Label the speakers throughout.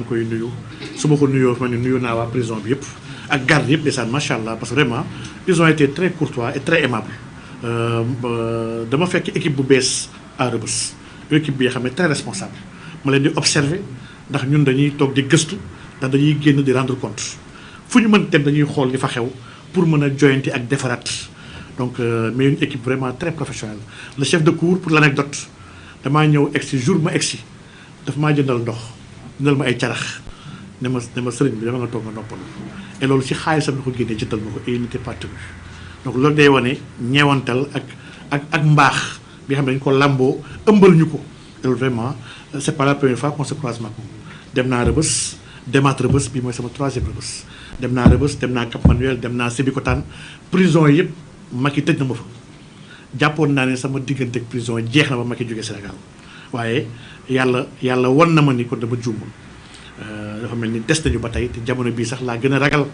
Speaker 1: koy nuyu su ma ko nuyoo ma ne nuyu naa waa prison bi yëpp ak garde yëpp ndeysaan macha allah parce que vraiment ils ont été très courtois et très aimables dama fekk équipe bu bees à Rebeuss équipe bi nga xam ne très responsable ma leen di observer ndax ñun dañuy toog di gëstu ndax dañuy génn di rendre compte fu ñu mën dem dañuy xool li fa xew pour mën a joyanti ak defaraat donc mais une équipe vraiment très professionnelle. Le chef de cour pour l'anecdote damaa ñëw egsi jour ma egsi dafa maa jëndal ndox jëndal ma ay carax ne ma sëriñ bi dama nga toog nga noppal et loolu ci xaalisam la ko génnee jëndal ma ko et il n'était pas tenu donc loolu day wane ñeewantal ak mbaax bi xam ne dañu ko làmboo ëmbal ñu ko loolu vraiment c'est pas la première fois qu'on se croise mag moom dem naa Rebeuss demaat Rebeuss bi mooy sama 3e Rebeuss dem naa Rebeuss dem naa Cap Manuel dem naa Sébikotane prison yi yëpp Macky tëj na ma fa jàppoon naa ne sama diggante ak prison jeex na ba Macky jógee Sénégal waaye yàlla wan na ma ni kon dama juumul dafa mel ni des nañu ba tey te jamono bii sax laa gën a ragal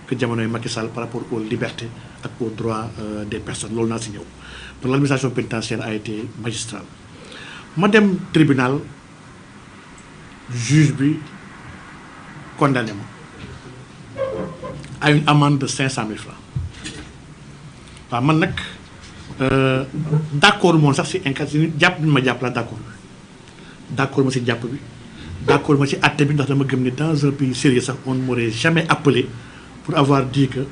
Speaker 1: que jamonoy Macky Sall par rapport aux libertés ak aux droits des personnes loolu naa si ñëw donc l'administration pénitentiaire a été magistrale ma dem tribunal juge bi condamné ma à une amende de 500 000 francs waaw man nag d'accord moom sax si jàpp bi ma jàpp la d'accord ma si jàpp bi d'accord ma ci àtte bi ndax dama gëm ni dans un pays sérieux sax on ne m'aurait jamais appelé pour avoir dit que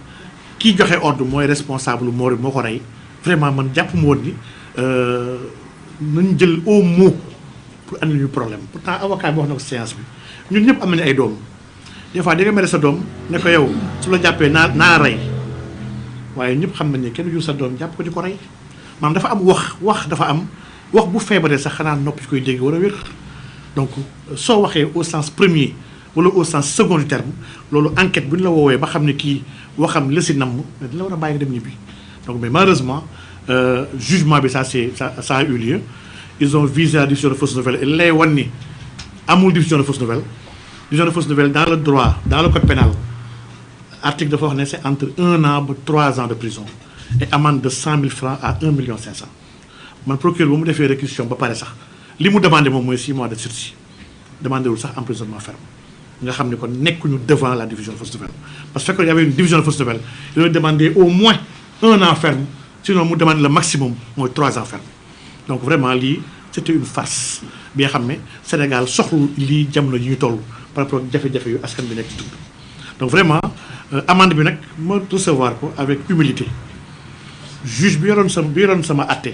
Speaker 1: kii joxe ordre mooy responsable moo ko rey vraiment man jàpp ma woon ni nañ jël au mot pour andi ñu problème pourtant avocat bi wax na ko séance bi ñun ñëpp am nañu ay doom des fois di nga mere sa doom ne ko yow su la jàppee naa rey waaye ñëpp xam nañ ne kenn jur sa doom jàpp ko di ko rey maanaam dafa am wax dafa am wax bu feebaree sax xanaa nopp ci koy dégg war a wér donc soo waxee au sens premier wala au sens second du terme loolu enquête bu ñu la woowee ba xam ne kii waxam la si namm dina la war a bàyyi nga dem ñibbi donc mais malheureusement jugement bi ça a eu lieu ils ont visé la diffusion de fausses nouvelles et lay wan ni amul diffusion de fausses nouvelles dans le droit dans le code pénal article dafa wax ne c'est entre 1 an ba 3 ans de prison et amende de 100 000 francs à 1 500 000 man procureur ba mu defee réquisition ba pare sax li mu demandé moom mooy 6 mois de sursis demandé wul sax emprisonnement ferme nga xam ne kon nekkuñu devant la diffusion de fausses nouvelles parce que fekk y avait une diffusion de fausses nouvelles il aurait demandé au moins 1 an ferme sinon mu demande le maximum mooy 3 ans ferme donc vraiment lii c'était une farce bi nga xam ne Sénégal soxlu lii jamono ji ñu toll par rapport ak jafe-jafe yu askan bi nekk ci dund donc vraiment amende bi nag ma recevoir ko avec humilité juge bi yoroon sama àtte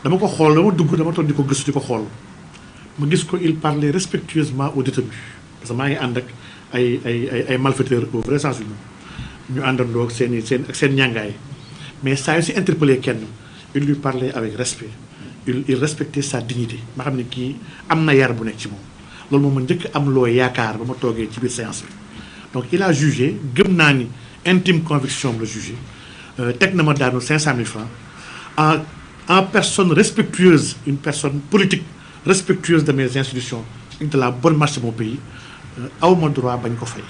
Speaker 1: dama ko xool dama toog di ko gëstu di ko xool ma gis ko il parlait respectueusement aux détenus parce que maa ngi ànd ak ay malfaiteurs au vrai sens du mot ñu àndandoo ak seen ñàngaay mais saa yu si interpellé kenn il lui parlait avec respect il respectait sa dignité ma xam ne kii am na yar bu nekk ci moom loolu moom ma njëkk am loo yaakaar ba ma toogee ci biir séance bi donc il a jugé gëm naa ni intime conviction la jugé teg na ma daanu 500 000 francs en personne respectueuse une personne politique respectueuse de mes institutions et de la bonne marche de mon pays aw ma droit bañ ko fay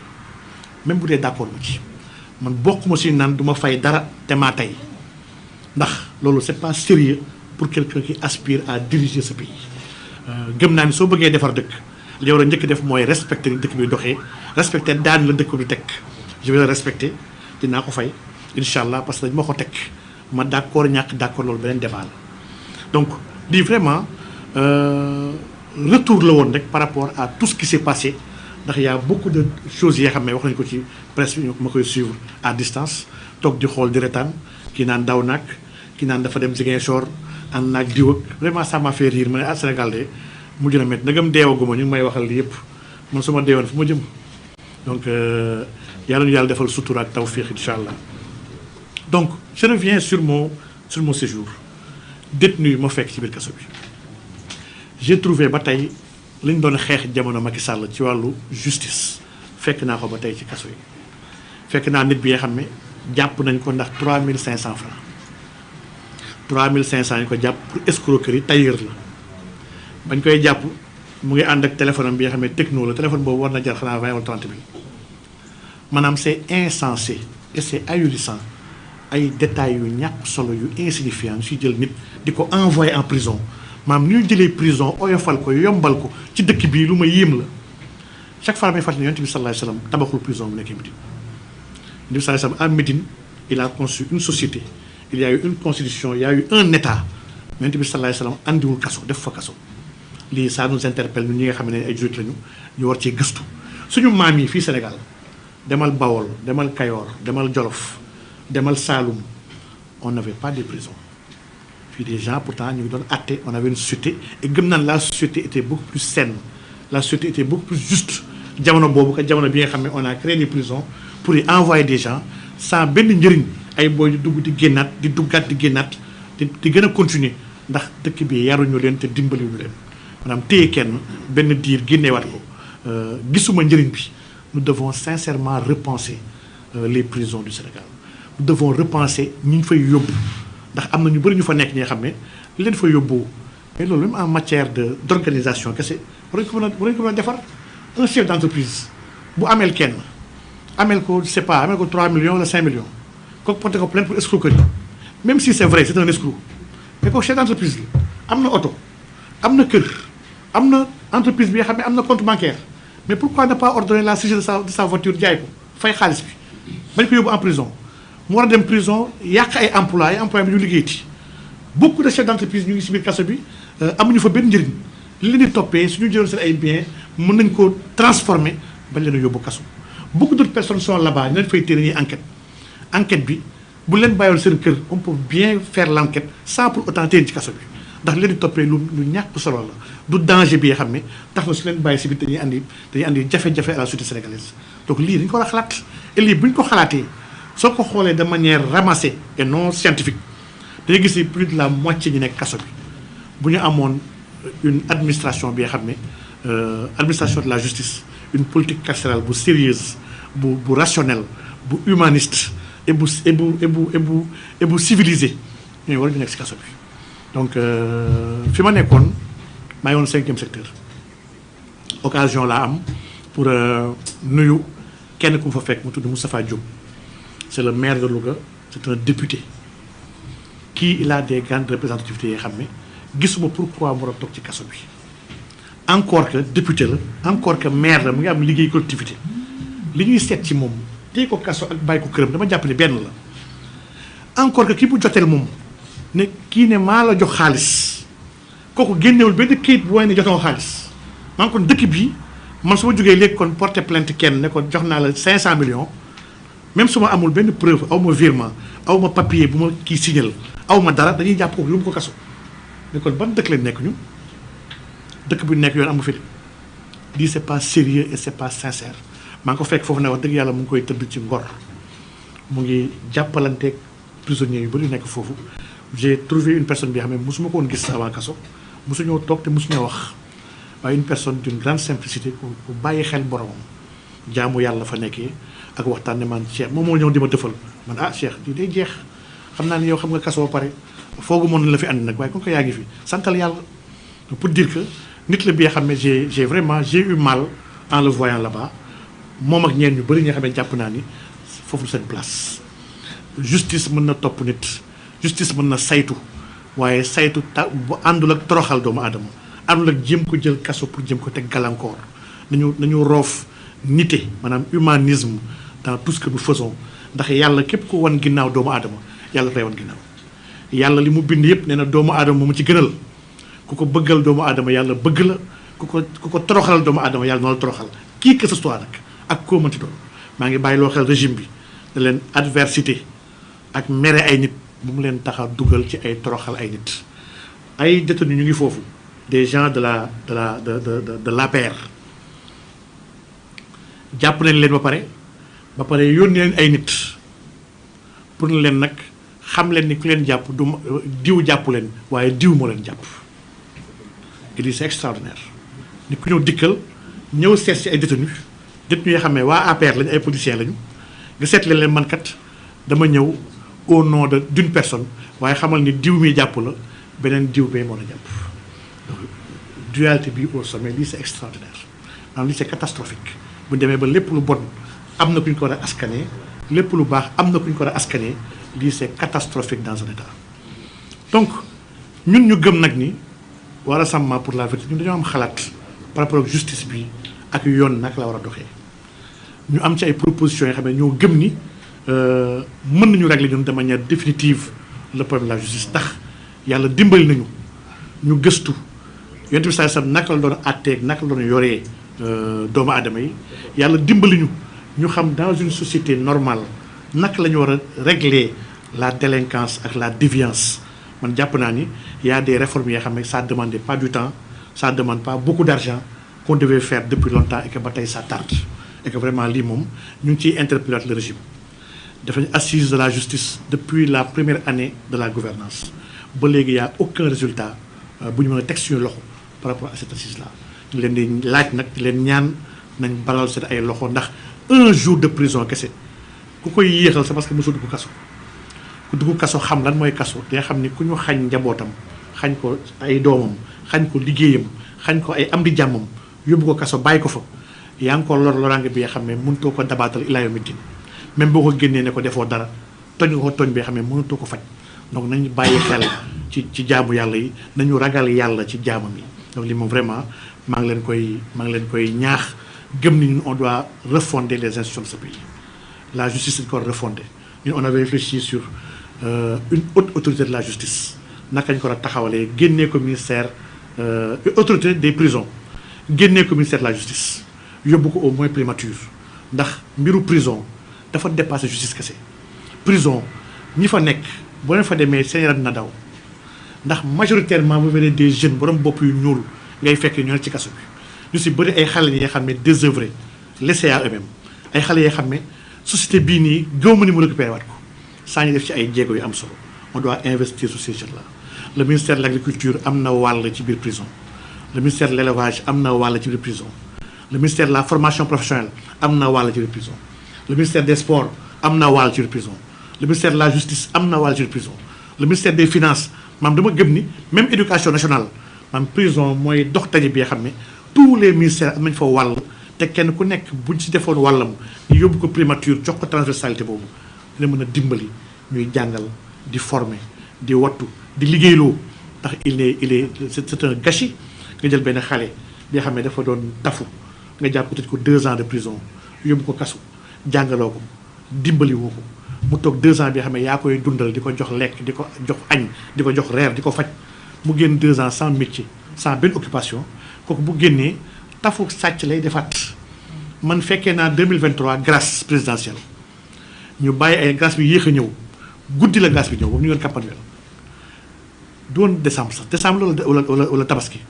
Speaker 1: même bu dee d'accord ma ci man bokkuma si naan du ma fay dara te maa tey ndax loolu c'est pas sérieux pour quelqu'un qui aspire à diriger ce pays gëm naa ni soo bëggee defar dëkk li war a njëkk def mooy respecter ni dëkk bi doxee respecter daan la dëkk bi teg je vais le respecter dinaa ko fay incha allah parce que dañ ma ko teg ma d'accord ñàkk d'accord loolu beneen débat la donc lii vraiment retour la woon rek par rapport à tout ce qui s'est passé ndax y a beaucoup de choses yi nga xam ne wax nañu ko ci presse bi ma koy suivre à distance toog di xool di retaan kii naan daw naag kii naan dafa dem Ziguinchor ànd naag diw ak vraiment ça m'a fait rire ma ne ah Sénégal de mujj na métti ndegam deewaguma ñu ngi may waxal li yëpp man su ma deewoon fu ma jëm donc yàlla ñu yàlla defal sutura ak tawfiq incha allah donc je reviens sur mon séjour détenu ma fekk ci biir kaso bi j'ai trouvé ba tey li ñu doon xeex jamono Macky Sall ci wàllu justice fekk naa ko ba tey ci kaso yi fekk naa nit bi nga xam ne jàpp nañ ko ndax 3500 francs 3500 ñu ko jàpp pour escroquerie tailleur la bañ koy jàpp mu ngi ànd ak téléphone am bi nga xam ne techno la téléphone boobu war na jar xanaa 20 wala 30 000 maanaam c'est insensé et c'est ahurissant ay détails yu ñàkk solo yu insignifiant yu si jël nit di ko envoyer en prison maanaam ni ñu jëlee prison oyofal ko yombal ko ci dëkk bii lu ma yéem la chaque fois may fàttali ne Yonent bi sallallahu alayhi wa sallam tabaxul prison bu nekkee Médine. Yonent bi sallallahu alayhi wa sallam à Médine il a conçu une société il y a eu une constitution il y a eu un état Yonent bi sallallahu alayhi wa sallam andiwul kaso def fa kaso. lii ça nous interpelle ñun ñi nga xam ne ay jullit lañu ñu war cee gëstu suñu maam yi fii Sénégal demal Bawol demal Kayoor demal Jolof demal Saloum on n'avait pas de prison puis des gens pourtant ñu ngi doon àtte on avait une société et gëm naan la société était beaucoup plus saine la société était beaucoup plus juste jamono boobu ka jamono bi nga xam ne on a créé des prisons pour y envoyer des gens sans benn njëriñ ay booy di dugg di génnaat di duggaat di génnaat di gën a continuer ndax dëkk bi yaruñu leen te dimbaliwuñu leen maanaam téye kenn benn diir génneewaat ko gisuma njëriñ bi nous devons sincèrement repenser les prisons du Sénégal nous devons repenser ñi ñu fay yóbbu ndax am na ñu bëri ñu fa nekk ñi nga xam ne li leen fa yóbbu mais loolu même en matière d'organisation kese war nañu ko mën a defar un chef d'entreprise bu ameel kenn ameel ko je sais pas ameel ko 3 millions wala 5 millions kooku porté ko plainte pour escroquerie même si c'est vrai c'est un escroc mais kooku chef d'entreprise la am na oto am na kër am na entreprise bi nga xam ne am na compte bancaire mais pourquoi ne pas ordonner la saisie de sa voiture jaay ko fay xaalis bi bañ ko yóbbu en prison mu war a dem prison yàq ay emplois bi ñu liggéeyti beaucoup de chefs d'entreprise ñu ngi si biir kaso bi amuñu fa benn njëriñ li leen di toppee suñu jëloon seen ay biens mën nañ ko transformer bañ leen a yóbbu kaso beaucoup d'autres personnes sont là-bas ñu leen fay téye ñuy enquête bi bu leen bàyyoon seen kër on peut bien faire l'enquête sans pour autant téye ci kaso bi ndax leen di toppee lu ñàkk solo la du danger bi nga xam ne tax na su leen bàyyi si biir dañuy andi jafe-jafe à la société sénégalaise donc lii dañu ko war a xalaat et lii bu ñu ko xalaatee soo ko xoolee de manière ramassée et non scientifique dañuy gis ni plus de la moitié ñi nekk kaso bi bu ñu amoon une administration bi nga xam ne administration de la justice une politique carcérale bu sérieuse bu rationnelle bu humaniste et bu civilisée ñooy war ñu nekk si kaso bi donc fi ma nekkoon maa ngi woon 5e secteur occasion laa am pour nuyu kenn ku mu fa fekk mu tudd Moustapha Diop c'est le maire de Louga c'est un député qui il a des grandes représentativités yoo xam ne gisuma pourquoi mu war a toog ci kaso bi encore que député la encore que maire la mu ngi am liggéey collectivité li ñuy seet ci moom téye ko kaso ak bàyyi ko këram dama jàpp ne benn la encore que ki bu joteel moom ne kii ne maa la jox xaalis kooku génnewul benn kayit bu waaye ne jotoo xaalis maa ngi kon dëkk bi man su ma jógee léegi kon porter plainte kenn ne ko jox naa la 500 millions même su ma amul benn preuve aw ma virement aw ma papier bu ma kii signal aw ma dara dañuy jàpp ko yóbbu ko kaso ne kon ban dëkk lañ nekk ñu dëkk bu nekk yoon amu fi lii c'est pas sérieux et c'est pas sincère maa ngi ko fekk foofu ne wax dëgg yàlla mu ngi koy tëdd ci ngor mu ngi jàppalanteeg prisonniers yu bëri nekk foofu j'ai trouvé une personne bi xam ne mosuma ko woon gis avant kaso mosuñoo toog te mosuñoo wax waaye une personne d'une grande simplicité ku bàyyi xel boromam jaamu yàlla fa nekkee ak waxtaan ne man Cheikh moom moo ñëw di ma dëfal man Cheikh di day jeex xam naa ne yow xam nga kaso ba pare foogu moon la fi andi nag waaye comme que yaa ngi fi santal yàlla pour dire que nit la bi nga xam ne j'ai eu mal en le voyant là-bas moom ak ñeen ñu bëri ñi nga xam ne jàpp naa ni foofu seen place justice mën na topp nit justice mën na saytu waaye saytu bu àndul ak toroxal doomu aadama àndul ak jéem ko jël kaso pour jéem ko teg gàllankoor nañu roof nité maanaam humanisme dans tout ce que nous faisons ndax yàlla képp ko wan ginnaaw doomu aadama yàlla fay wan ginnaaw yàlla li mu bind yëpp nee na doomu aadama moomu ci gënal ku ko bëggal doomu aadama yàlla bëgg la ku ko toroxalal doomu aadama yàlla noonu la toroxal kii que ce soit nag ak koo mënti doon maa ngi bàyyi loo xel régime bi da leen adversité ak mere ay nit bu mu leen tax a dugal ci ay toroxal ay nit ay détenus ñu ngi foofu des gens de l'APR jàpp nañ leen ba pare yónni leen ay nit pour ne leen nag xam leen ni ku leen jàpp du diw jàppu leen waaye diw moo leen jàpp et c'est extraordinaire ni ku ñëw dikkal ñëw seet si ay détenus yoo xam ne waa APR lañu ay politiciens lañu nga seet leen man kat dama ñëw au nom d'une personne waaye xamal ni diw mi jàpp la beneen diw bee moo la jàpp dualité bi au sommet lii c'est extraordinaire maanaam lii c'est catastrophique bu demee ba lépp lu bon am na ku ñu ko war a askanee lépp lu baax am na ku ñu ko war a askanee lii c'est catastrophique dans un état donc ñun ñu gëm nag ni waa Rassemblement pour la vérité ñun dañoo am xalaat par rapport ak justice bi ak yoon naka la war a doxee ñu am ci ay propositions yoo xam ne ñoo gëm ni mën nañu régler ñun de manière définitive le problème de la justice ndax yàlla dimbali nañu ñu gëstu yonent bi sallallahu alayhi wasallam naka la doon àtteeg naka la doon yoree doomu aadama yi yàlla dimbali ñu xam dans une société normale naka la ñu war a régler la délinquance ak la déviance man jàpp naa ni y a des réformes yoo xam ne ça demande pas du temps ça demande pas beaucoup d'argent qu'on devait faire depuis longtemps et que ba tey ça tarde et que vraiment lii moom ñu ngi ciy interpeller le régime dafa assise de la justice depuis la première année de la gouvernance ba léegi y a aucun résultat bu ñu mën a teg suñu loxo par rapport à cette assise là ñu leen di laaj nag di leen ñaan nañ baral seen ay loxo ndax un jour de prison kese ku koy yéexal c'est parce que mosoo dugg kaso ku dugg kaso xam lan mooy kaso te xam ni ku ñu xañ njabootam xañ ko ay doomam xañ ko liggéeyam xañ ko ay am di jàmmam yóbbu ko kaso bàyyi ko fa yaa ngi ko loraange bi nga xam ne mënutoo ko dabaatal ilaa yawmi diin même boo ko génnee ne ko defoo dara tooñ nga ko tooñ bi nga xam ne mënutoo ko faj donc nañu bàyyi xel ci jaamu yàlla yi nañu ragal yàlla ci jaamam yi donc li moom vraiment maa ngi leen koy ñaax gëm ni ñun on doit refonder les institutions de ce pays la justice dañu ko war a refonder ñun on avait réfléchi sur une haute autorité de la justice naka ñu ko war a taxawalee génnee ko ministère autorité des prisons génnee ko ministère de la justice yóbbu ko au moins primature ndax mbiru prison dafa dépasser justice kese prison ñi fa nekk boo leen fa demee seen yaram na daw ndax majoritairement vous verrez des jeunes borom bopp yu ñuul ngay fekk ñu nekk ci kaso bi ñu si bëri ay xale yi nga xam ne désœuvrés laissés à eux-mêmes ay xale yoo xam ne société bii nii gëw ma ni mu récupéré waat ko saa ñu def ci ay jéego yu am solo on doit investir sur ces jeunes là le ministère de l'agriculture am na wàll ci biir prison le ministère de l'élevage am na wàll ci biir prison le ministère de la formation professionnelle am na wàll ci biir prison le ministère des sports am na wàll ci biir prison le ministère de la justice am na wàll ci biir prison le ministère des finances maam dama gëm ni même éducation nationale maam prison mooy dox taji bi nga xam ne tous les ministères am nañ fa wàll te kenn ku nekk buñ ci defoon wàllam ñu yóbbu ko primature jox ko transversalité boobu dina mën a dimbali ñuy jàngal di former di wattu di liggéeyloo ndax il est c'est un gâchis nga jël benn xale bi nga xam ne dafa doon tafu nga jàpp ko tëj ko 2 ans de prison yóbbu ko kasu jàngaloo ko dimbali woo ko mu toog 2 ans bi nga xam ne yaa koy dundal di ko jox lekk di ko jox añ di ko jox reer di ko faj mu génn 2 ans sans métier sans benn occupation kooku bu génnee tafu sàcc lay defaat man fekkee naa 2023 grâce présidentielle ñu bàyyi ay grâce bi yéex a ñëw guddi la grâce bi ñëw boobu ñu doon campagne du woon décembre sax décembre wala tabaski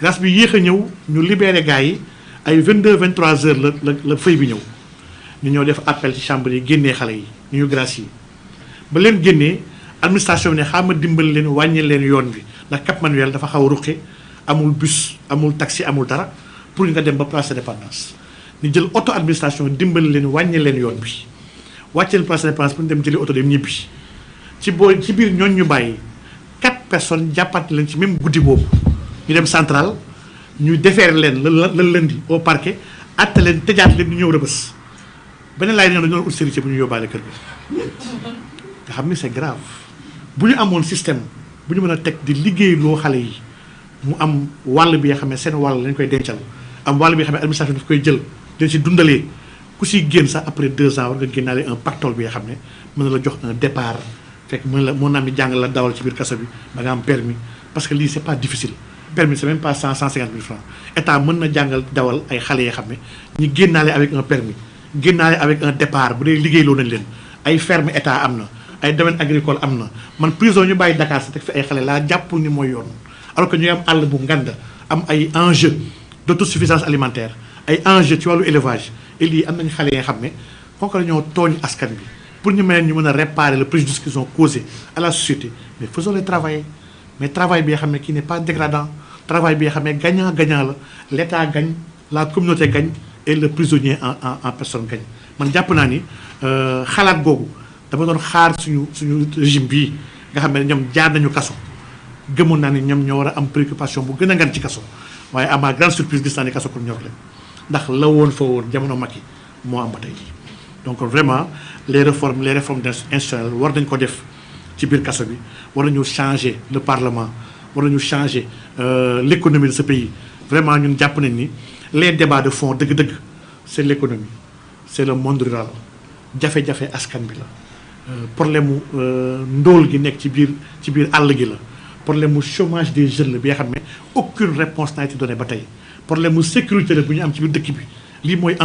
Speaker 1: grâce bi yéex a ñëw ñu libéré gars yi ay 22 23 heures la feuille bi ñëw ñu ñëw def appel ci chambre yi génnee xale yi ñu grâce yi ba leen génnee administration bi ne xaama dimbali leen wàññi leen yoon bi ndax Cap Manuel dafa xaw a ruqe amul bus amul taxi amul dara pour nga dem ba place de dépendance ñu jël auto administration dimbali leen wàññi leen yoon bi wàcce leen place de dépendance pour ñu dem jëli auto dem ñibbi ci biir ñooñ ñu bàyyi 4 personnes jàppante leen ci même guddi boobu ñu dem central ñu defeere leen la lundi au parquet atte leen tëjaat leen ñu ñëw Rebeuss beneen laay dañoo ut sérité bu ñu yóbbaale kër gi nga xam ni c'est grave bu ñu amoon système bu ñu mën a teg di liggéey loo xale yi mu am wàll bi nga xam ne seen wàll lañ koy dencal am wàll bi nga xam ne administration daf koy jël dañ si dundalee ku siy génn sax après 2 ans war nga génnaale un pactole bi nga xam ne mën na la jox un départ fekk mën naa mi jàng la dawal ci biir kaso bi ba nga am permis parce que lii c'est pas difficile permis c'est même pas 150 000 francs état mën na jàngal dawal ay xale yoo xam ne ñu génnaale avec un permis génnaale avec un départ bu dee liggéeyloo nañ leen ay ferme état am na ay domaine agricole am na man prison ñu bàyyi Dakar sa teg fi ay xale laa jàppul ni mooy yoon alors que ñuy am àll bu ngand am ay enjeux d'autosuffisance alimentaire ay enjeux ci wàllu élevage et lii am nañ xale yi nga xam ne kooku la ñoo tooñ askan bi pour ñu mën a réparer le préjudice qu'ils ont causé à la société mais faisons-les travailler mais travail bi nga xam ne qui n'est pas dégradant travail bi nga xam ne gagnant-gagnant la l'État gagne la communauté gagne et le prisonnier en personne gagne man jàpp naa ni xalaat googu dama doon xaar suñu régime bii nga xam ne ñoom jaar nañu kaso gëmoon naa ni ñoom ñoo war a am préoccupation bu gën a ngan ci kaso waaye à ma grande surprise gis naa ni kaso pour ñor leen ndax la woon fa woon jamono Macky moo am ba tey donc vraiment les réformes institutionnelles war nañ ko def ci biir kaso bi war nañu changer le parlement war nañu changer l'économie de ce pays vraiment ñun jàpp nañ ni les débats de fond dëgg-dëgg c'est l'économie c'est le monde rural jafe-jafe askan bi la problème mu ndóol gi nekk ci biir àll gi la problème mu chômage des jeunes la bi nga xam ne aucune réponse n'a été donnée ba tey problème mu sécurité la bu ñu am ci biir dëkk bi lii mooy